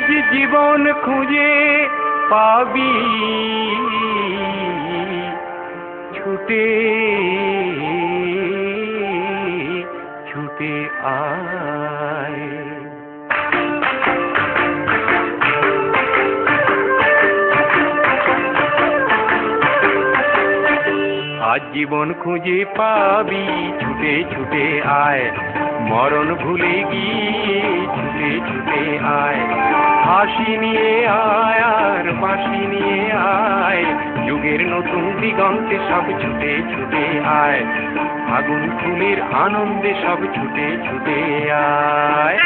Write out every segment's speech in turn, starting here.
আজ জীবন খুঁজে পাবি ছুটে ছুটে আয়। আজ জীবন খুঁজে পাবি ছুটে ছুটে আয়, মরণ ভুলে গিয়ে ছুটে ছুটে আয়। হাসি নিয়ে আয় আর বাঁশি নিয়ে আয়, যুগের নতুন দিগন্তে সব ছুটে ছুটে আয়। আগুন ফুলের আনন্দে সব ছুটে ছুটে আয়।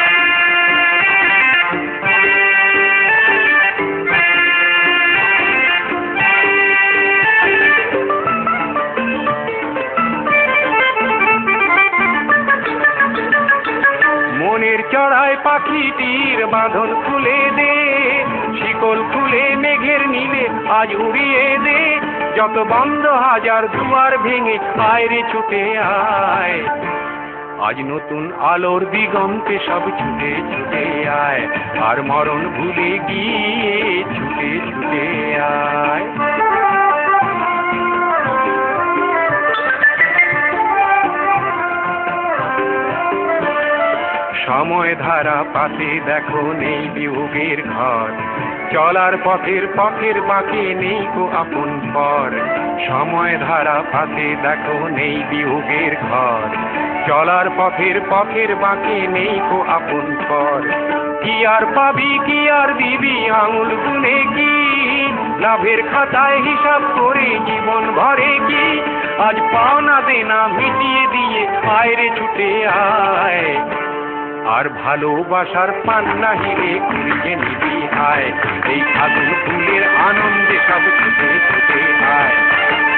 মনের চড়ায় পাখিটির বাঁধন খুলে দে, শিকল খুলে মেঘের নীলে আজ উড়িয়ে দে। যত বন্ধ হাজার দুয়ার ভেঙে আয় রে ছুটে আয়, আজ নতুন আলোর দিগন্তে সব ছুটে ছুটে আয়। আর মরণ ভুলে গিয়ে ছুটে ছুটে আয়। সময় ধারা পাতে দেখো নেই বিয়োগের ঘর, চলার পথের পথের বাঁকে নেই কো আপন পর। সময় ধারা পাতে দেখো নেই বিয়োগের ঘর, চলার পথের পথের বাঁকে নেই কো আপন পর। কি আর পাবি কি আর দিবি আঙুল গুনে কি, লাভের খাতায় হিসাব করে জীবন ভরে কি। আজ পাওনা দেনা মিটিয়ে দিয়ে আয় রে ছুটে আয়, আর ভালোবাসার পান্না হিরে খুঁজে নিবি আয়। এই আগুন ফুলের আনন্দে সব ছুটে ছুটে আয়।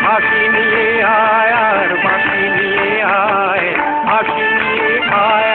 হাসি নিয়ে আয় আর বাঁশি নিয়ে আয়, হাসি নিয়ে আয়